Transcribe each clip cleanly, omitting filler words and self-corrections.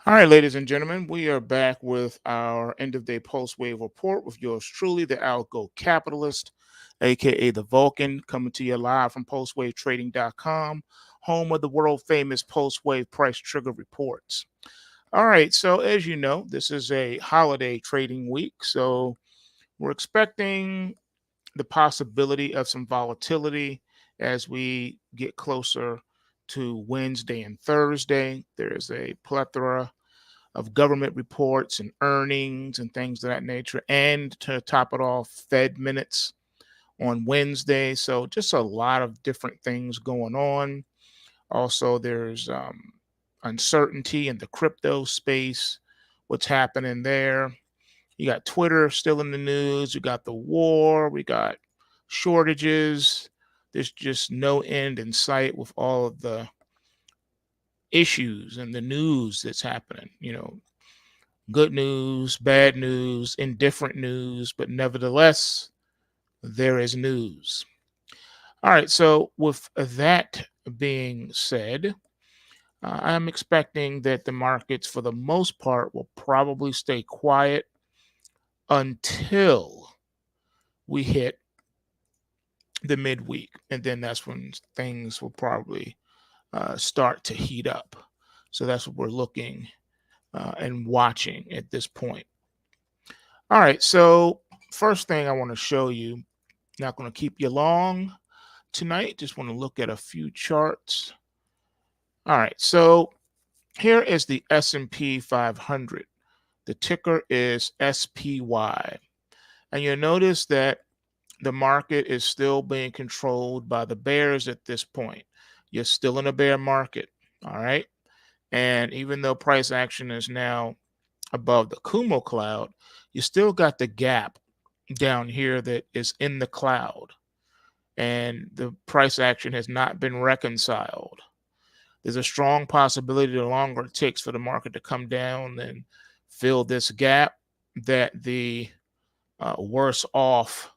All right, ladies and gentlemen, we are back with our end of day pulse wave report with yours truly, the Algo Capitalist, aka the Vulcan, coming to you live from pulsewavetrading.com, home of the world famous pulse wave price trigger reports. All right, so as you know, this is a holiday trading week, so we're expecting the possibility of some volatility as we get closer to Wednesday and Thursday. There's a plethora of government reports and earnings and things of that nature. And to top it off, Fed minutes on Wednesday. So just a lot of different things going on. Also, there's uncertainty in the crypto space, what's happening there. You got Twitter still in the news. You got the war. We got shortages. There's just no end in sight with all of the issues and the news that's happening. Good news, bad news, indifferent news, but nevertheless, there is news. All right, so with that being said, I'm expecting that the markets, for the most part, will probably stay quiet until we hit the midweek. And then that's when things will probably start to heat up. So that's what we're looking and watching at this point. All right, so first thing I want to show you, not going to keep you long tonight, just want to look at a few charts. All right, so here is the S&P 500. The ticker is SPY. And you'll notice that the market is still being controlled by the bears at this point. You're still in a bear market, all right? And even though price action is now above the Kumo cloud, you still got the gap down here that is in the cloud, and the price action has not been reconciled. There's a strong possibility the longer it takes for the market to come down and fill this gap, that the worse off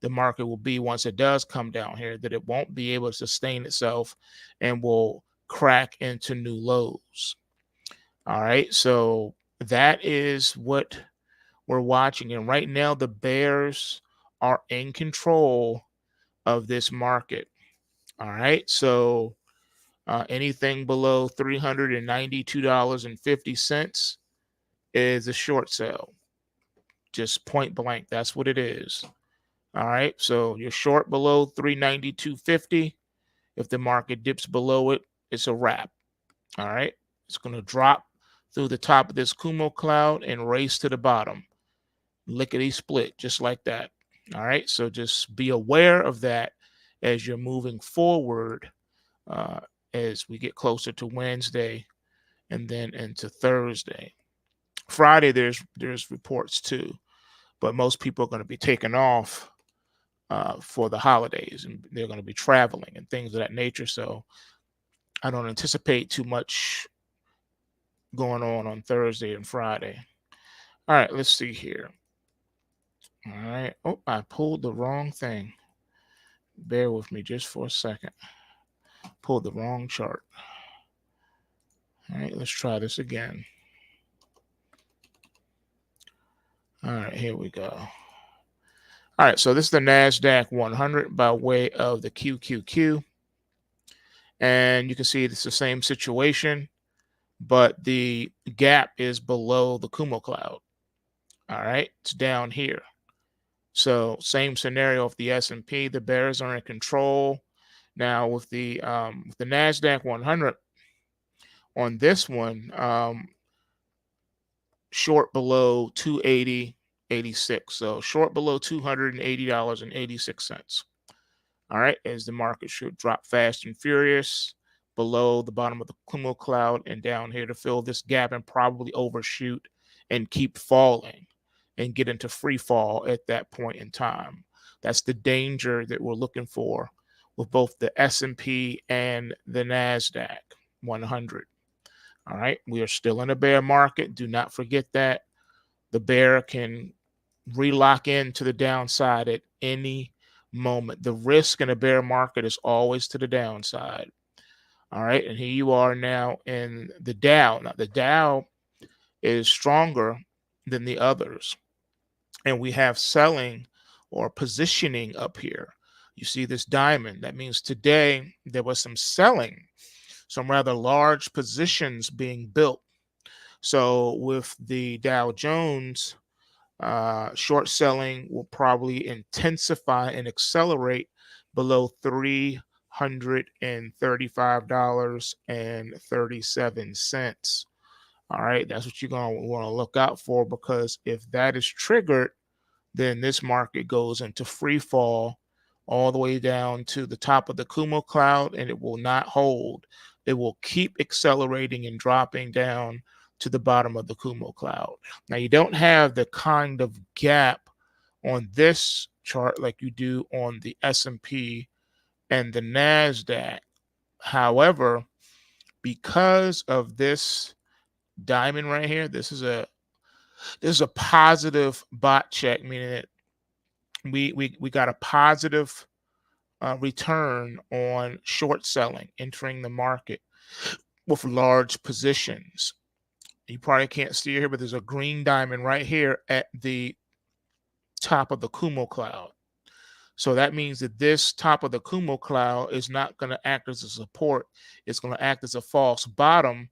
the market will be once it does come down here, that it won't be able to sustain itself and will crack into new lows. All right, so that is what we're watching. And right now, the bears are in control of this market. All right, so anything below $392.50 is a short sale, just point blank. That's what it is. All right, so you're short below 392.50. If the market dips below it, it's a wrap. All right, it's going to drop through the top of this Kumo cloud and race to the bottom. Lickety split, just like that. All right, so just be aware of that as you're moving forward, as we get closer to Wednesday and then into Thursday. Friday, there's reports too, but most people are going to be taking off for the holidays, and they're going to be traveling and things of that nature. So I don't anticipate too much going on Thursday and Friday. All right, let's see here. All right. Oh, I pulled the wrong thing. Bear with me just for a second. Pulled the wrong chart. All right, let's try this again. All right, here we go. All right, so this is the NASDAQ 100 by way of the QQQ. And you can see it's the same situation, but the gap is below the Kumo cloud. All right, it's down here. So same scenario of the S&P. The bears are in control. Now with the NASDAQ 100 on this one, short below 280.86. So short below $280.86. All right, as the market should drop fast and furious below the bottom of the Kumo cloud and down here to fill this gap and probably overshoot and keep falling and get into free fall at that point in time. That's the danger that we're looking for with both the S&P and the NASDAQ 100. All right, we are still in a bear market. Do not forget that. The bear can relock into the downside at any moment. The risk in a bear market is always to the downside. All right, and here you are now in the Dow. Now, the Dow is stronger than the others. And we have selling or positioning up here. You see this diamond. That means today there was some selling, some rather large positions being built. So with the Dow Jones, short selling will probably intensify and accelerate below $335.37. All right, that's what you're going to want to look out for, because if that is triggered, then this market goes into free fall all the way down to the top of the Kumo cloud, and it will not hold. It will keep accelerating and dropping down to the bottom of the Kumo cloud. Now, you don't have the kind of gap on this chart like you do on the S&P and the NASDAQ. However, because of this diamond right here, this is a positive bot check, meaning that we got a positive return on short selling entering the market with large positions. You probably can't see it here, but there's a green diamond right here at the top of the Kumo cloud. So that means that this top of the Kumo cloud is not going to act as a support. It's going to act as a false bottom.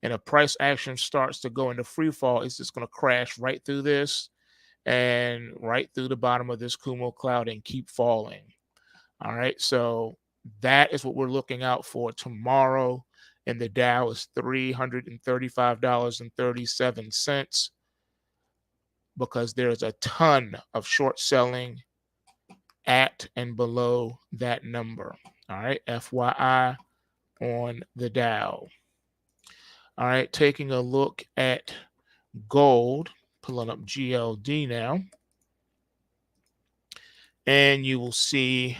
And if price action starts to go into free fall, it's just going to crash right through this and right through the bottom of this Kumo cloud and keep falling. All right, so that is what we're looking out for tomorrow. And the Dow is $335.37, because there's a ton of short selling at and below that number. All right, FYI on the Dow. All right, taking a look at gold, pulling up GLD now, and you will see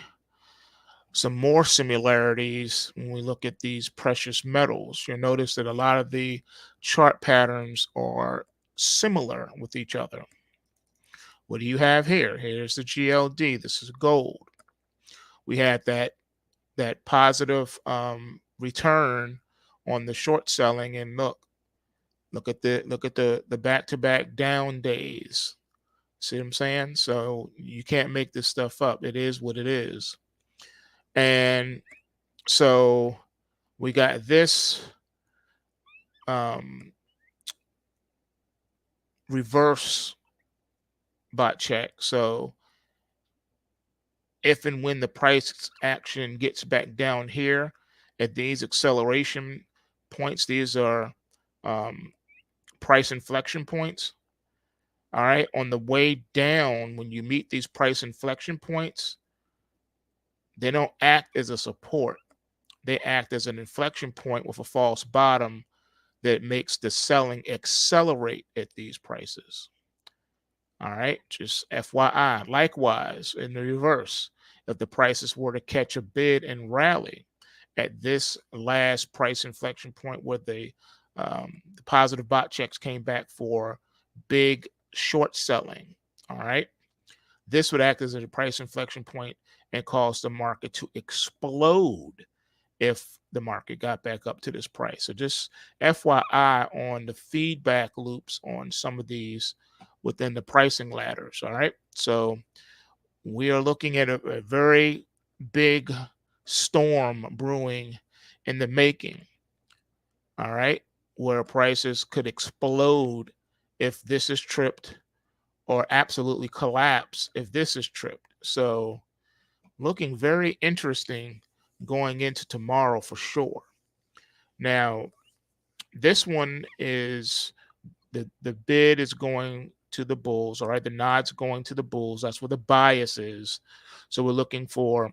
some more similarities when we look at these precious metals. You'll notice that a lot of the chart patterns are similar with each other. What do you have here? Here's the GLD. This is gold. We had that positive return on the short selling, and look at the back-to-back down days. See what I'm saying? So you can't make this stuff up. It is what it is. And so we got this reverse bot check. So if and when the price action gets back down here at these acceleration points, these are price inflection points. All right, on the way down, when you meet these price inflection points, they don't act as a support. They act as an inflection point with a false bottom that makes the selling accelerate at these prices. All right, just FYI. Likewise, in the reverse, if the prices were to catch a bid and rally at this last price inflection point where the positive bot checks came back for big short selling, all right, this would act as a price inflection point and cause the market to explode if the market got back up to this price. So just FYI on the feedback loops on some of these within the pricing ladders. All right. So we are looking at a very big storm brewing in the making. All right. Where prices could explode if this is tripped, or absolutely collapse if this is tripped. So looking very interesting going into tomorrow for sure. Now, this one is the bid is going to the bulls. All right, the nod's going to the bulls. That's where the bias is. So we're looking for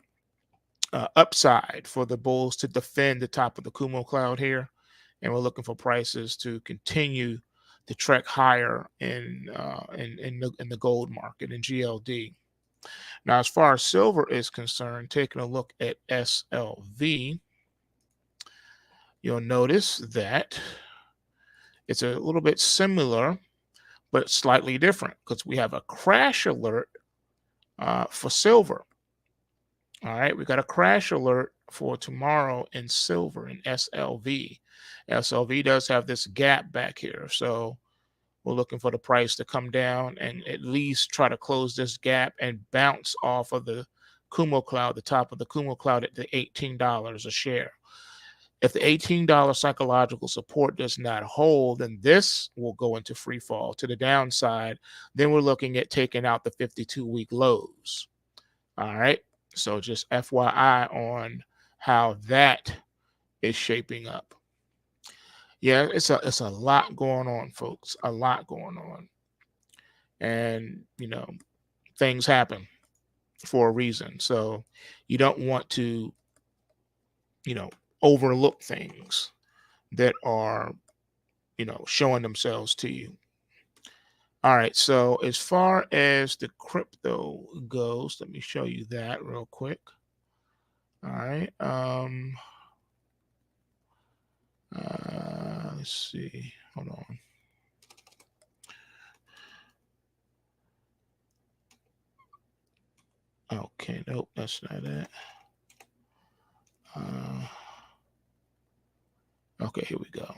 upside for the bulls to defend the top of the Kumo cloud here, and we're looking for prices to continue to trek higher in the gold market in GLD. Now, as far as silver is concerned, taking a look at SLV, you'll notice that it's a little bit similar, but slightly different, because we have a crash alert for silver. All right, we got a crash alert for tomorrow in silver in SLV. SLV does have this gap back here. So We're looking for the price to come down and at least try to close this gap and bounce off of the Kumo cloud, the top of the Kumo cloud at the $18 a share. If the $18 psychological support does not hold, then this will go into free fall to the downside. Then we're looking at taking out the 52-week lows. All right. So just FYI on how that is shaping up. Yeah, it's a lot going on, folks. A lot going on. And, things happen for a reason. So you don't want to, overlook things that are, showing themselves to you. All right. So as far as the crypto goes, let me show you that real quick. All right. Let's see. Hold on. Okay, nope, that's not it. Okay, here we go.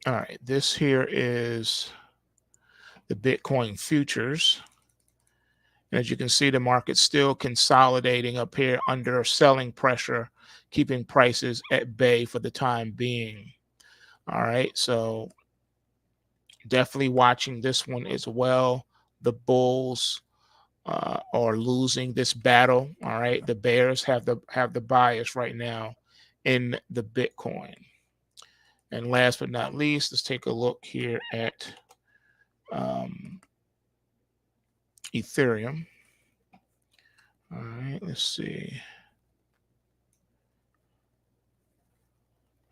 All right, this here is the Bitcoin futures. As you can see, the market's still consolidating up here under selling pressure, keeping prices at bay for the time being. All right, so definitely watching this one as well. The bulls are losing this battle. All right, the bears have the bias right now in the Bitcoin. And last but not least, let's take a look here at Ethereum. All right, let's see.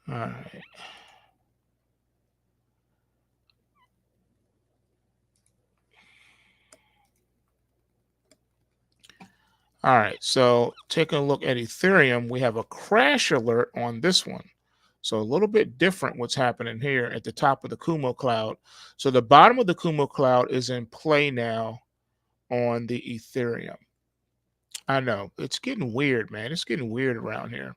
All right. All right, so taking a look at Ethereum, we have a crash alert on this one. So a little bit different what's happening here at the top of the Kumo cloud. So the bottom of the Kumo cloud is in play now on the Ethereum. I know it's getting weird, man. It's getting weird around here.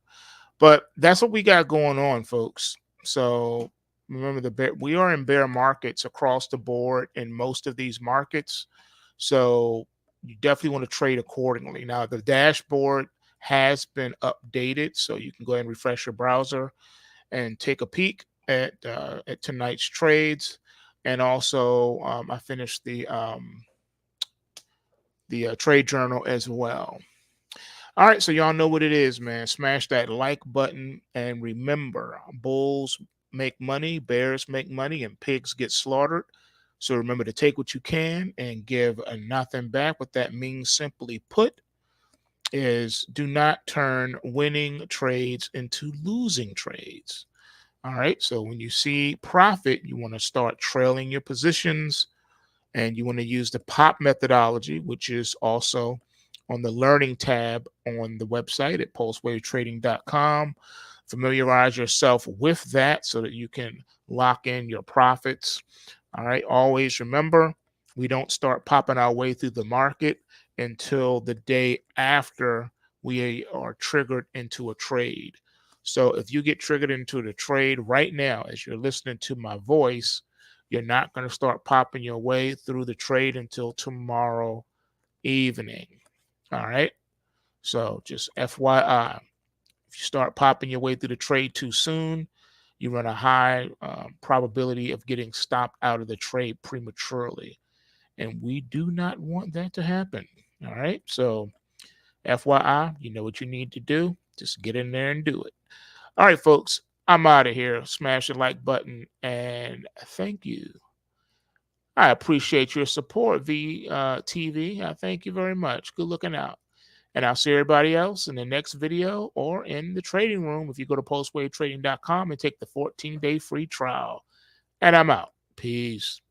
But that's what we got going on, folks. So remember, we are in bear markets across the board in most of these markets. So you definitely want to trade accordingly. Now, the dashboard has been updated, so you can go ahead and refresh your browser and take a peek at tonight's trades. And also, I finished the trade journal as well. All right, so y'all know what it is, man. Smash that like button, and remember, bulls make money, bears make money, and pigs get slaughtered. So remember to take what you can and give nothing back. What that means, simply put, is do not turn winning trades into losing trades. All right, so when you see profit, you want to start trailing your positions, and you want to use the POP methodology, which is also on the learning tab on the website at pulsewavetrading.com. Familiarize yourself with that so that you can lock in your profits. All right. Always remember, we don't start popping our way through the market until the day after we are triggered into a trade. So if you get triggered into the trade right now, as you're listening to my voice, you're not going to start popping your way through the trade until tomorrow evening. All right. So just FYI, if you start popping your way through the trade too soon, you run a high probability of getting stopped out of the trade prematurely. And we do not want that to happen. All right. So FYI, you know what you need to do. Just get in there and do it. All right, folks. I'm out of here. Smash the like button and thank you. I appreciate your support, TV. I thank you very much. Good looking out. And I'll see everybody else in the next video or in the trading room if you go to pulsewavetrading.com and take the 14-day free trial. And I'm out. Peace.